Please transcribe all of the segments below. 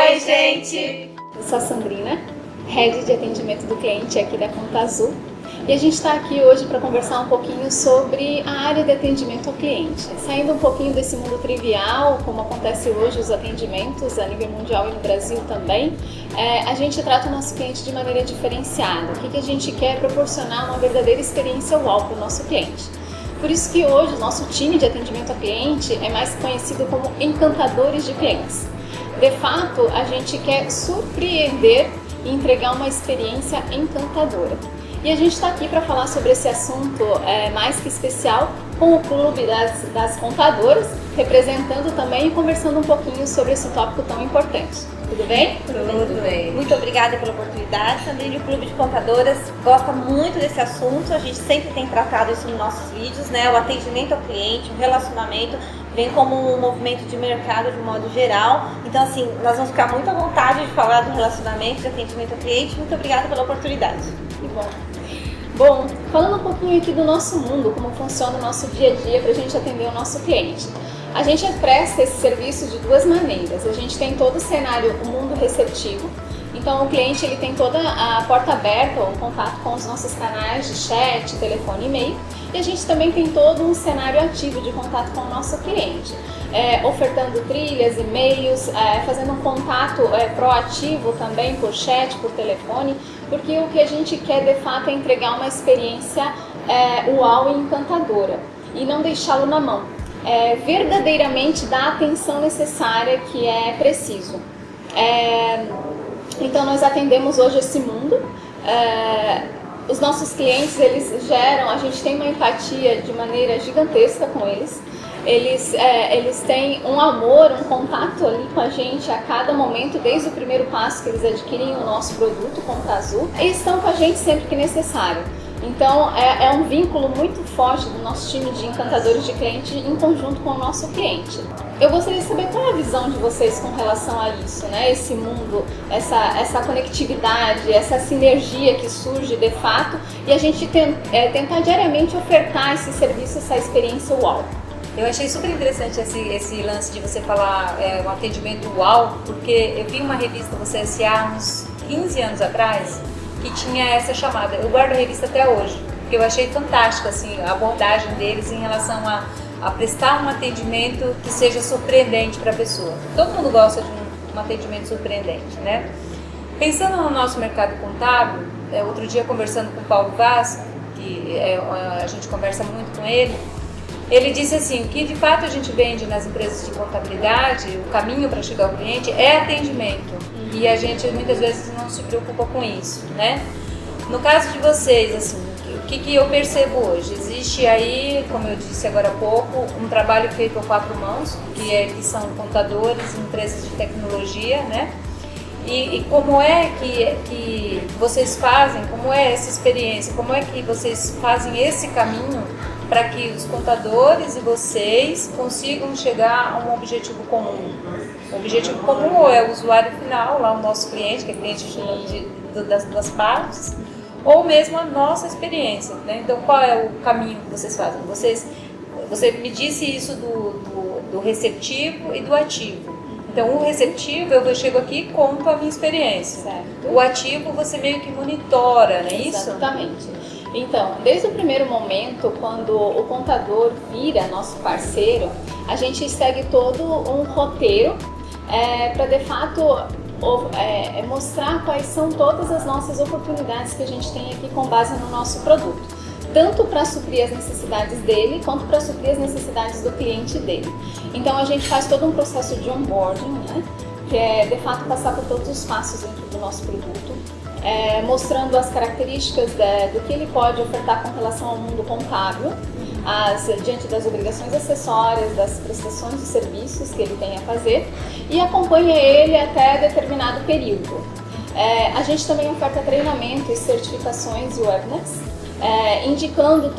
Oi, gente! Eu sou a Sandrina, Head de Atendimento do Cliente aqui da Conta Azul. E a gente está aqui hoje para conversar um pouquinho sobre a área de atendimento ao cliente. Saindo um pouquinho desse mundo trivial, como acontece hoje os atendimentos a nível mundial e no Brasil também, a gente trata o nosso cliente de maneira diferenciada. O que a gente quer é proporcionar uma verdadeira experiência uau para o nosso cliente. Por isso que hoje o nosso time de atendimento ao cliente é mais conhecido como encantadores de clientes. De fato, a gente quer surpreender e entregar uma experiência encantadora. E a gente está aqui para falar sobre esse assunto mais que especial com o Clube das Contadoras, representando também e conversando um pouquinho sobre esse tópico tão importante. Tudo bem? Tudo bem. Muito obrigada pela oportunidade, Sandrine. O Clube de Contadoras gosta muito desse assunto, a gente sempre tem tratado isso nos nossos vídeos, né? O atendimento ao cliente, o relacionamento, vem como um movimento de mercado de modo geral. Então, assim, nós vamos ficar muito à vontade de falar do relacionamento, de atendimento ao cliente. Muito obrigada pela oportunidade. Que bom. Bom, falando um pouquinho aqui do nosso mundo, como funciona o nosso dia a dia para a gente atender o nosso cliente. A gente presta esse serviço de duas maneiras. A gente tem todo o cenário, o mundo receptivo. Então o cliente ele tem toda a porta aberta, o contato com os nossos canais de chat, telefone e e-mail. E a gente também tem todo um cenário ativo de contato com o nosso cliente. Ofertando trilhas, e-mails, fazendo um contato proativo também por chat, por telefone, porque o que a gente quer de fato é entregar uma experiência uau e encantadora e não deixá-lo na mão. Verdadeiramente dar a atenção necessária que é preciso. Então nós atendemos hoje esse mundo. Os nossos clientes, eles geram, a gente tem uma empatia de maneira gigantesca com eles. Eles têm um amor, um contato ali com a gente a cada momento, desde o primeiro passo que eles adquirem o nosso produto Conta Azul, e estão com a gente sempre que necessário. Então é um vínculo muito forte do nosso time de encantadores de cliente em conjunto com o nosso cliente. Eu gostaria de saber qual é a visão de vocês com relação a isso, né? Esse mundo, essa conectividade, essa sinergia que surge de fato, e a gente tentar diariamente ofertar esse serviço, essa experiência uau. Eu achei super interessante esse lance de você falar um atendimento uau, porque eu vi uma revista do CSA há uns 15 anos atrás que tinha essa chamada. Eu guardo a revista até hoje, porque eu achei fantástica assim, a abordagem deles em relação a prestar um atendimento que seja surpreendente para a pessoa. Todo mundo gosta de um atendimento surpreendente, né? Pensando no nosso mercado contábil, outro dia conversando com o Paulo Vaz, que a gente conversa muito com ele, ele disse assim, que de fato a gente vende nas empresas de contabilidade, o caminho para chegar ao cliente é atendimento. E a gente muitas vezes não se preocupa com isso, né? No caso de vocês, assim, o que eu percebo hoje? Existe aí, como eu disse agora há pouco, um trabalho feito a quatro mãos, que são contadores, empresas de tecnologia, né? E como é que vocês fazem, como é essa experiência, como é que vocês fazem esse caminho para que os contadores e vocês consigam chegar a um objetivo comum? O objetivo comum é o usuário final, lá o nosso cliente, que é cliente das duas partes, ou mesmo a nossa experiência, né? Então, qual é o caminho que vocês fazem? Você me disse isso do receptivo e do ativo. Então, o receptivo, eu chego aqui e conto a minha experiência. Certo. O ativo, você meio que monitora, não é isso? Exatamente. Então, desde o primeiro momento, quando o contador vira nosso parceiro, a gente segue todo um roteiro para, de fato, mostrar quais são todas as nossas oportunidades que a gente tem aqui com base no nosso produto. Tanto para suprir as necessidades dele, quanto para suprir as necessidades do cliente dele. Então, a gente faz todo um processo de onboarding, né? Que é, de fato, passar por todos os passos dentro do nosso produto, mostrando as características do que ele pode ofertar com relação ao mundo contábil, diante das obrigações acessórias, das prestações de serviços que ele tem a fazer, e acompanha ele até determinado período. A gente também oferta treinamento e certificações e webinars, indicando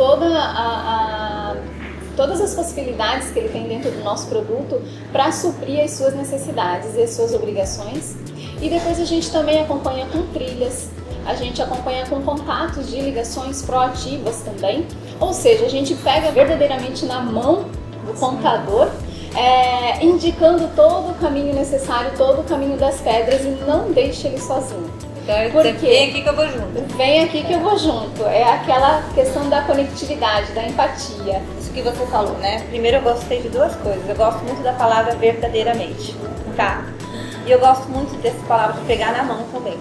todas as possibilidades que ele tem dentro do nosso produto para suprir as suas necessidades e as suas obrigações. E depois a gente também acompanha com trilhas, a gente acompanha com contatos de ligações proativas também, ou seja, a gente pega verdadeiramente na mão do contador indicando todo o caminho necessário, todo o caminho das pedras e não deixe ele sozinho. Então, vem aqui que eu vou junto. Vem aqui que eu vou junto. É aquela questão da conectividade, da empatia. Isso que você falou, né? Primeiro eu gostei de duas coisas. Eu gosto muito da palavra verdadeiramente, tá? E eu gosto muito dessa palavra de pegar na mão também.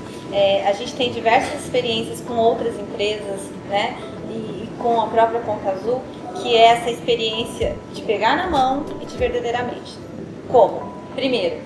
A gente tem diversas experiências com outras empresas, né? E com a própria Conta Azul, que é essa experiência de pegar na mão e de verdadeiramente. Como? Primeiro,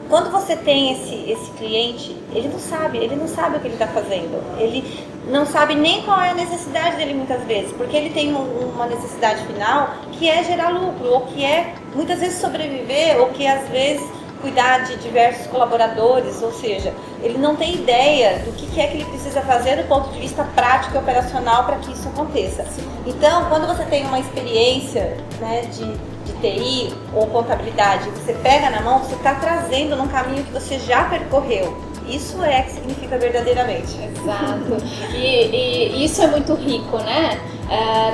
quando você tem esse cliente, ele não sabe o que ele está fazendo. Ele não sabe nem qual é a necessidade dele muitas vezes, porque ele tem uma necessidade final que é gerar lucro, ou que é muitas vezes sobreviver, ou que às vezes cuidar de diversos colaboradores, ou seja, ele não tem ideia do que é que ele precisa fazer do ponto de vista prático e operacional para que isso aconteça. Então, quando você tem uma experiência, né, de TI ou contabilidade, você pega na mão, você está trazendo num caminho que você já percorreu. Isso é que significa verdadeiramente. Exato. E isso é muito rico, né?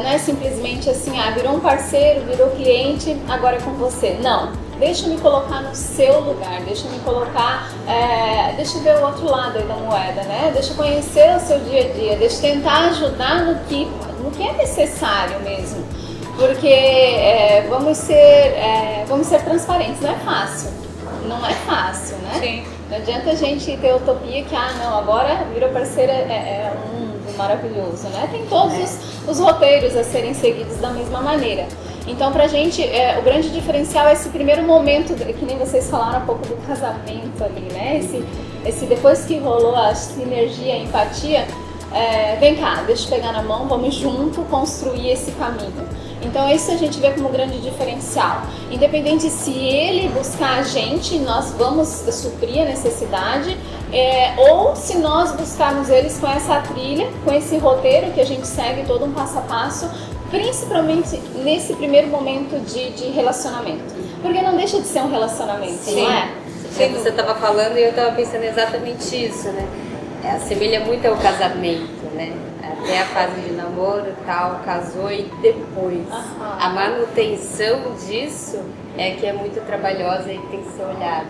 Não é simplesmente assim, virou um parceiro, virou cliente, agora é com você. Não. Deixa eu me colocar no seu lugar, deixa eu me colocar, deixa eu ver o outro lado aí da moeda, né? Deixa eu conhecer o seu dia a dia, deixa eu tentar ajudar no que é necessário mesmo. Porque vamos ser transparentes, não é fácil. Não é fácil, né? Sim. Não adianta a gente ter utopia que, não, agora virou parceiro, é um mundo maravilhoso, né? Tem todos os roteiros a serem seguidos da mesma maneira. Então, pra gente, o grande diferencial é esse primeiro momento, que nem vocês falaram há pouco do casamento ali, né? Esse depois que rolou a sinergia, a empatia, vem cá, deixa eu pegar na mão, vamos junto construir esse caminho. Então, isso a gente vê como grande diferencial. Independente se ele buscar a gente, nós vamos suprir a necessidade, ou se nós buscarmos eles com essa trilha, com esse roteiro que a gente segue todo um passo a passo, principalmente nesse primeiro momento de relacionamento. Porque não deixa de ser um relacionamento, sim, não é? Sim, você estava falando e eu estava pensando exatamente isso, né? Assemelha muito ao casamento, né? Até a fase de namoro e tal, casou e depois. A manutenção disso é que é muito trabalhosa e tem que ser olhada.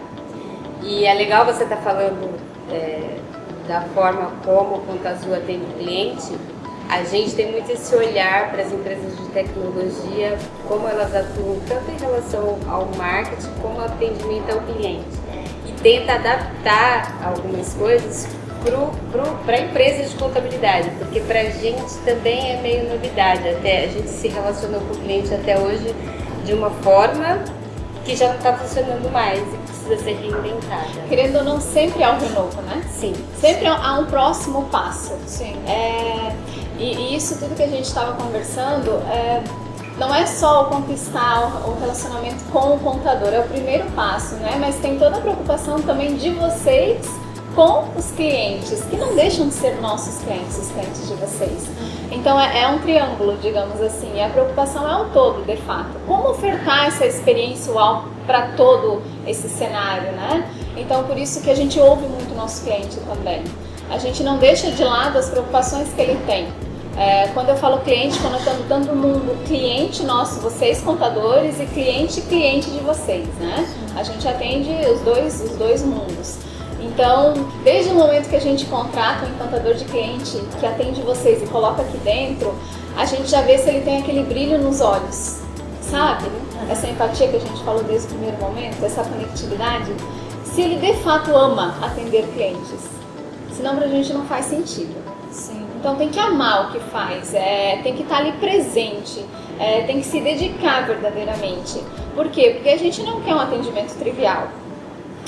E é legal você estar falando da forma como o Conta Azul atende o cliente. A gente tem muito esse olhar para as empresas de tecnologia, como elas atuam tanto em relação ao marketing como ao atendimento ao cliente. E tenta adaptar algumas coisas para empresas de contabilidade, porque para a gente também é meio novidade. Até a gente se relacionou com o cliente até hoje de uma forma que já não está funcionando mais e precisa ser reinventada. Querendo ou não, sempre há um renovo, né? Sim. Sempre há um próximo passo. Sim. E isso tudo que a gente estava conversando, não é só conquistar o relacionamento com o contador, é o primeiro passo, né? Mas tem toda a preocupação também de vocês com os clientes, que não deixam de ser nossos clientes, os clientes de vocês. Então é um triângulo, digamos assim, e a preocupação é o todo, de fato. Como ofertar essa experiência UAU para todo esse cenário, né? Então por isso que a gente ouve muito o nosso cliente também. A gente não deixa de lado as preocupações que ele tem. Quando eu falo cliente, quando eu estou todo mundo, cliente nosso, vocês contadores, e cliente de vocês, né? A gente atende os dois mundos. Então, desde o momento que a gente contrata um encantador de cliente que atende vocês e coloca aqui dentro, a gente já vê se ele tem aquele brilho nos olhos, sabe? Essa empatia que a gente falou desde o primeiro momento, essa conectividade, se ele de fato ama atender clientes, senão pra gente não faz sentido. Sim. Então tem que amar o que faz, tem que estar ali presente, tem que se dedicar verdadeiramente. Por quê? Porque a gente não quer um atendimento trivial.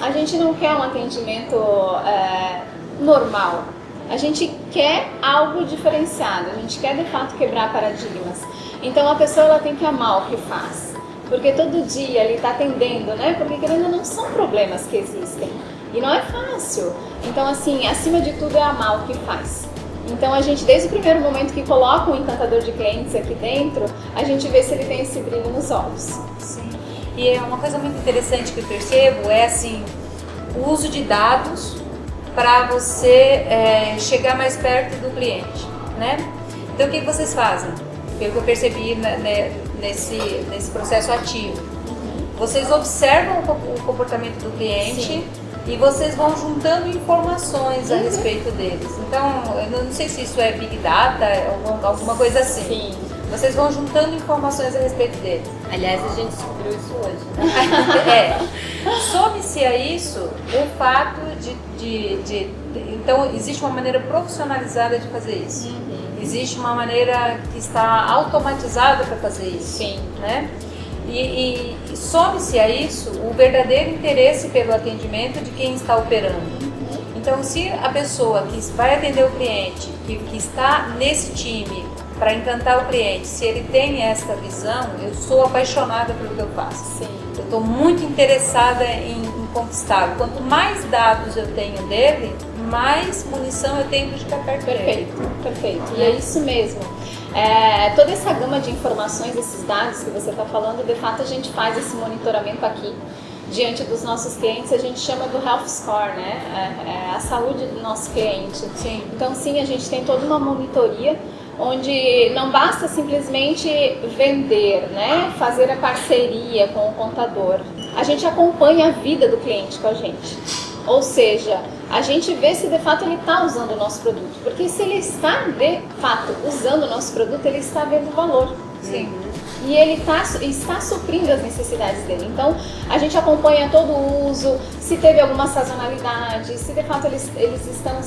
A gente não quer um atendimento normal, a gente quer algo diferenciado, a gente quer de fato quebrar paradigmas. Então a pessoa ela tem que amar o que faz, porque todo dia ele está atendendo, né? Porque querendo ou não são problemas que existem e não é fácil. Então assim, acima de tudo é amar o que faz. Então a gente, desde o primeiro momento que coloca um encantador de clientes aqui dentro, a gente vê se ele tem esse brilho nos olhos. Sim. E é uma coisa muito interessante que eu percebo, assim, o uso de dados para você chegar mais perto do cliente, né? Então o que vocês fazem? Pelo que eu percebi nesse processo ativo. vocês observam o comportamento do cliente. Sim. E vocês vão juntando informações a respeito deles. Então, eu não sei se isso é Big Data, alguma coisa assim. Sim. Vocês vão juntando informações a respeito deles. Aliás, a gente descobriu isso hoje, né? Some-se a isso o fato Então, existe uma maneira profissionalizada de fazer isso. Existe uma maneira que está automatizada para fazer isso. Sim. Né? E some-se a isso o verdadeiro interesse pelo atendimento de quem está operando. Então, se a pessoa que vai atender o cliente, que está nesse time para encantar o cliente, se ele tem esta visão, eu sou apaixonada pelo que eu faço. Sim. Eu estou muito interessada em conquistá-lo. Quanto mais dados eu tenho dele, mais munição eu tenho de ficar perto dele. Perfeito. E é isso mesmo. Toda essa gama de informações, esses dados que você está falando, de fato a gente faz esse monitoramento aqui diante dos nossos clientes, a gente chama do Health Score, né? A saúde do nosso cliente. Sim. Então sim, a gente tem toda uma monitoria onde não basta simplesmente vender, né? Fazer a parceria com o contador. A gente acompanha a vida do cliente com a gente. Ou seja, a gente vê se de fato ele está usando o nosso produto. Porque se ele está de fato usando o nosso produto, ele está vendo valor. Sim. E ele está suprindo as necessidades dele. Então, a gente acompanha todo o uso, se teve alguma sazonalidade, se de fato eles estão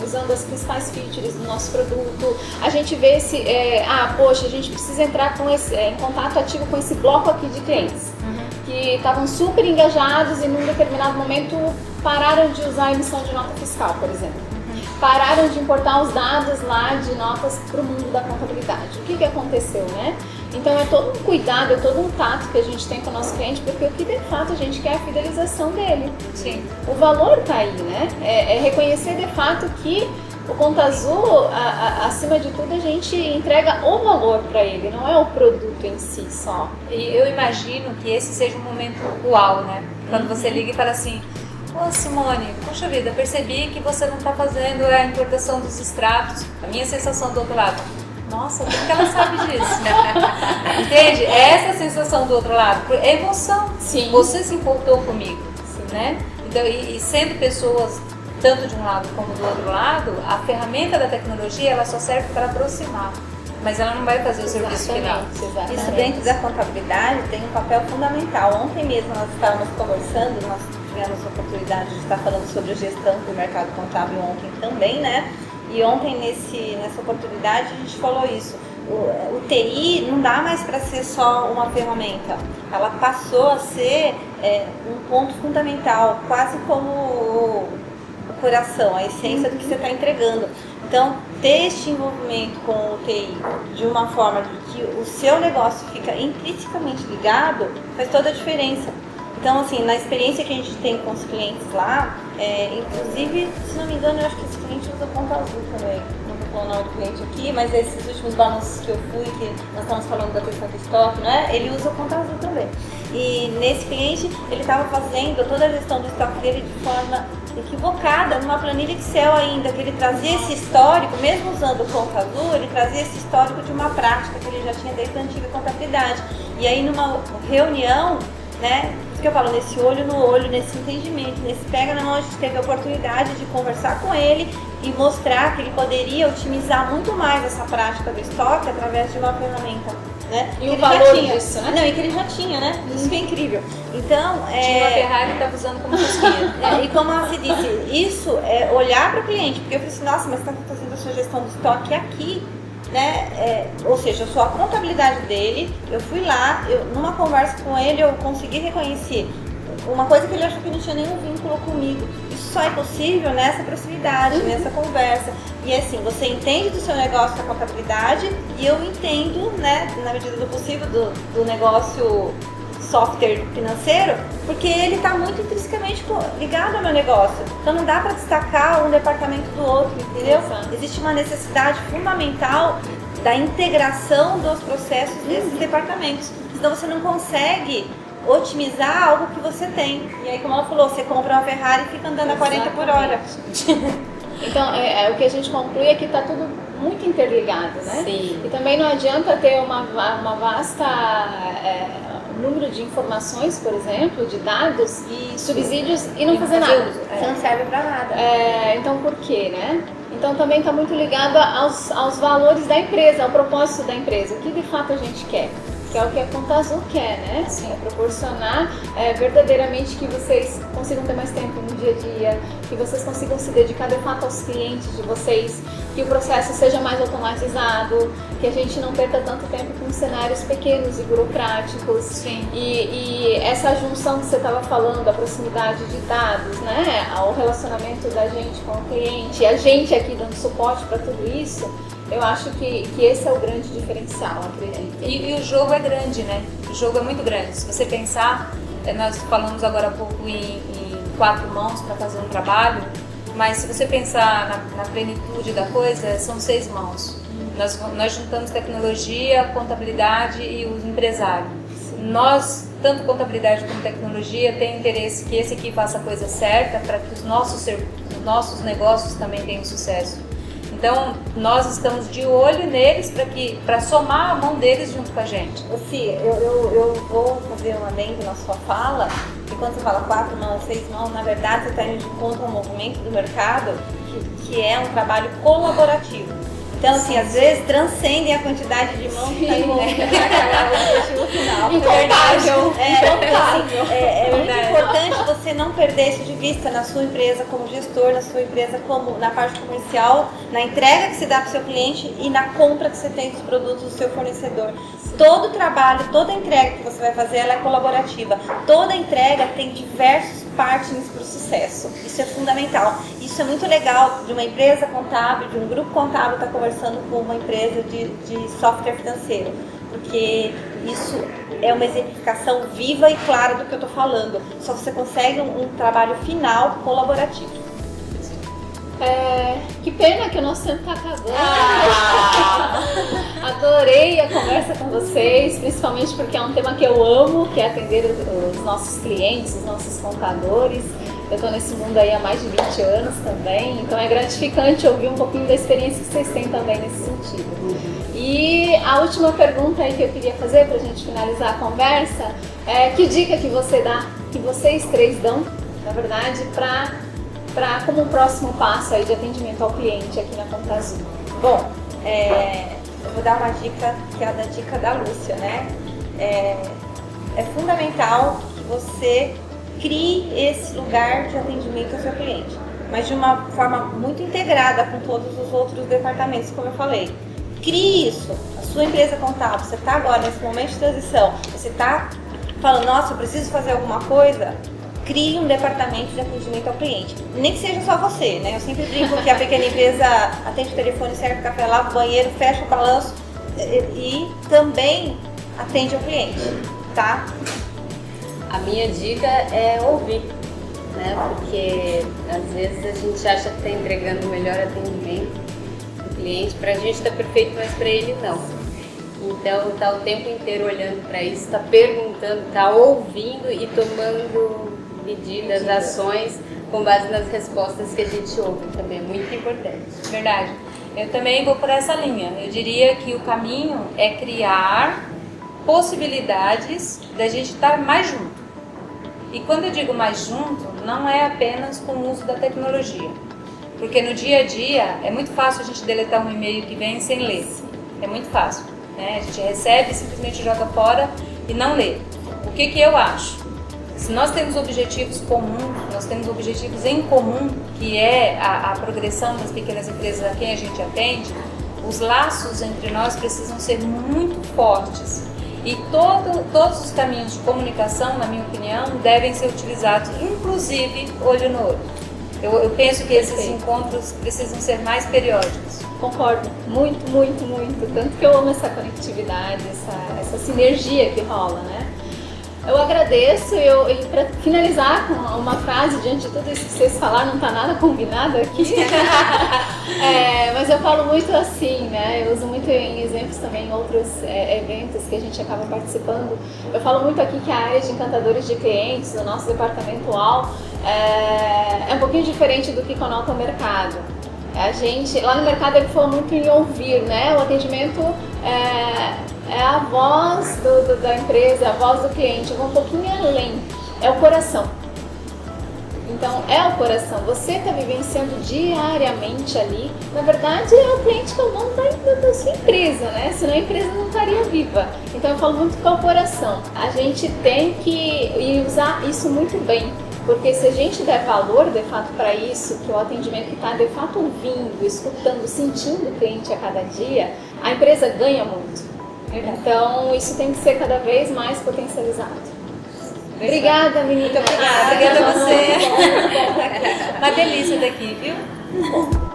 usando as principais features do nosso produto. A gente vê se, poxa, a gente precisa entrar em contato ativo com esse bloco aqui de clientes. Que estavam super engajados e num determinado momento pararam de usar a emissão de nota fiscal, por exemplo. Pararam de importar os dados lá de notas para o mundo da contabilidade. O que aconteceu, né? Então é todo um cuidado, é todo um tato que a gente tem com o nosso cliente, porque o que de fato a gente quer é a fidelização dele. Sim. O valor está aí, né? É reconhecer de fato que o Conta Azul, acima de tudo, a gente entrega o valor para ele, não é o produto em si só. E eu imagino que esse seja um momento uau, né? Quando você liga e fala assim: ô Simone, poxa vida, percebi que você não está fazendo a importação dos extratos. A minha sensação do outro lado: nossa, como que ela sabe disso? Entende? Essa sensação do outro lado é emoção. Sim. Você se importou comigo. Sim. Né? Então, e sendo pessoas tanto de um lado como do outro lado, a ferramenta da tecnologia ela só serve para aproximar, mas ela não vai fazer o serviço final. Exatamente. Isso dentro da contabilidade tem um papel fundamental. Ontem mesmo nós estávamos conversando, nós tivemos a oportunidade de estar falando sobre a gestão do mercado contábil ontem também, né? E ontem nessa oportunidade a gente falou isso. O TI não dá mais para ser só uma ferramenta, ela passou a ser um ponto fundamental, quase como o coração, a essência do que você está entregando. Então, ter este envolvimento com o TI de uma forma de que o seu negócio fica intrinsecamente ligado, faz toda a diferença. Então, assim, na experiência que a gente tem com os clientes lá, inclusive, se não me engano, eu acho que esse cliente usa Conta Azul também. Não vou falar o nome do cliente aqui, mas esses últimos balanços que eu fui, que nós estamos falando da questão do estoque, né? Ele usa o Conta Azul também. E nesse cliente, ele estava fazendo toda a gestão do estoque dele de forma equivocada, numa planilha Excel ainda, que ele trazia esse histórico, mesmo usando o Conta Azul, ele trazia esse histórico de uma prática que ele já tinha desde a antiga contabilidade. E aí, numa reunião, né, isso que eu falo, nesse olho no olho, nesse entendimento, nesse pega na mão, a gente teve a oportunidade de conversar com ele e mostrar que ele poderia otimizar muito mais essa prática do estoque através de uma ferramenta. Né? E o valor disso, né? Não, e que ele já tinha, né? Isso que é incrível. Então, tinha uma Ferrari e estava usando como rosquinha. E como a se disse, isso é olhar para o cliente, porque eu falei assim, nossa, mas você está fazendo a sua gestão do estoque aqui, né? Ou seja, eu sou a contabilidade dele, eu fui lá, numa conversa com ele, eu consegui reconhecer uma coisa que ele achou que não tinha nenhum vínculo comigo. Isso só é possível nessa proximidade, nessa conversa. E assim, você entende do seu negócio da contabilidade e eu entendo, né, na medida do possível, do negócio software financeiro, porque ele está muito intrinsecamente ligado ao meu negócio. Então não dá para destacar um departamento do outro, entendeu? Exato. Existe uma necessidade fundamental da integração dos processos desses departamentos. Senão você não consegue otimizar algo que você tem. E aí, como ela falou, você compra uma Ferrari e fica andando a 40 por hora. Então, o que a gente conclui é que está tudo muito interligado, né? Sim. E também não adianta ter um número de informações, por exemplo, de dados e subsídios e não fazer nada. Você não serve para nada. Então por quê, né? Então também está muito ligado aos valores da empresa, ao propósito da empresa, o que de fato a gente quer. Que é o que a Conta Azul quer, né? Sim. É proporcionar verdadeiramente que vocês consigam ter mais tempo no dia a dia, que vocês consigam se dedicar de fato aos clientes de vocês, que o processo seja mais automatizado, que a gente não perca tanto tempo com cenários pequenos e burocráticos. Sim. E essa junção que você estava falando, a proximidade de dados, né? O relacionamento da gente com o cliente, a gente aqui dando suporte para tudo isso, eu acho que esse é o grande diferencial, acredito. E o jogo é grande, né? O jogo é muito grande. Se você pensar, nós falamos agora há pouco em 4 mãos para fazer um trabalho, mas se você pensar na plenitude da coisa, são 6 mãos. Nós juntamos tecnologia, contabilidade e o empresário. Nós, tanto contabilidade como tecnologia, tem interesse que esse aqui faça a coisa certa para que os nossos negócios também tenham sucesso. Então, nós estamos de olho neles para somar a mão deles junto com a gente. Fih, eu vou fazer um adendo na sua fala, que quando você fala 4 mãos, 6 mãos, na verdade você está indo de encontro ao movimento do mercado, que é um trabalho colaborativo. Então, assim, às vezes transcendem a quantidade de mãos que está envolvida no objetivo final. Incontável. É muito importante você não perder isso de vista na sua empresa como gestor, na sua empresa como na parte comercial, na entrega que você dá para o seu cliente e na compra que você tem dos produtos do seu fornecedor. Todo trabalho, toda entrega que você vai fazer, ela é colaborativa. Toda entrega tem diversos partners para o sucesso. Isso é fundamental. Isso é muito legal de uma empresa contábil, de um grupo contábil estar conversando com uma empresa de software financeiro. Porque isso é uma exemplificação viva e clara do que eu estou falando. Só você consegue um trabalho final colaborativo. Que pena que o nosso tempo está acabando. Adorei a conversa com vocês, principalmente porque é um tema que eu amo, que é atender os nossos clientes, os nossos contadores. Eu estou nesse mundo aí há mais de 20 anos também, então é gratificante ouvir um pouquinho da experiência que vocês têm também nesse sentido. E a última pergunta aí que eu queria fazer para a gente finalizar a conversa é: que dica que vocês 3 dão, na verdade, como um próximo passo aí de atendimento ao cliente aqui na Conta Azul? Bom, eu vou dar uma dica que é a da dica da Lúcia, né? É fundamental que você crie esse lugar de atendimento ao seu cliente, mas de uma forma muito integrada com todos os outros departamentos, como eu falei. Crie isso. A sua empresa contábil, você está agora nesse momento de transição, você está falando, nossa, eu preciso fazer alguma coisa? Crie um departamento de atendimento ao cliente. Nem que seja só você, né? Eu sempre brinco que a pequena empresa atende o telefone, serve o café, lava o banheiro, fecha o balanço e também atende ao cliente, tá? A minha dica é ouvir, né? Porque às vezes a gente acha que está entregando o melhor atendimento do cliente, pra gente está perfeito, mas para ele não. Então tá o tempo inteiro olhando para isso, tá perguntando, tá ouvindo e tomando medidas, ações com base nas respostas que a gente ouve também, é muito importante. Verdade. Eu também vou por essa linha. Eu diria que o caminho é criar possibilidades da gente estar mais junto. E quando eu digo mais junto, não é apenas com o uso da tecnologia. Porque no dia a dia é muito fácil a gente deletar um e-mail que vem sem ler. É muito fácil, né? A gente recebe, simplesmente joga fora e não lê. O que eu acho? Se nós temos objetivos comuns, nós temos objetivos em comum, que é a progressão das pequenas empresas a quem a gente atende, os laços entre nós precisam ser muito fortes. E todos os caminhos de comunicação, na minha opinião, devem ser utilizados, inclusive olho no olho. Eu penso que esses encontros precisam ser mais periódicos. Concordo, muito, muito, muito. Tanto que eu amo essa conectividade, essa sinergia que rola, né? Eu agradeço e para finalizar com uma frase, diante de tudo isso que vocês falaram, não está nada combinado aqui, mas eu falo muito assim, né? Eu uso muito em exemplos também em outros eventos que a gente acaba participando. Eu falo muito aqui que a área de encantadores de clientes, o nosso departamento UAL, é um pouquinho diferente do que conota o mercado. A gente, lá no mercado ele fala muito em ouvir, né? O atendimento é a voz da empresa, a voz do cliente. Eu vou um pouquinho além, é o coração. Então, é o coração. Você está vivenciando diariamente ali. Na verdade, é o cliente que é o dono da sua empresa, né? Senão a empresa não estaria viva. Então, eu falo muito com o coração. A gente tem que usar isso muito bem. Porque se a gente der valor, de fato, para isso, que é o atendimento que está, de fato, ouvindo, escutando, sentindo o cliente a cada dia, a empresa ganha muito. Então, isso tem que ser cada vez mais potencializado. Obrigada, menina. Muito obrigada a você. Uma delícia daqui, viu?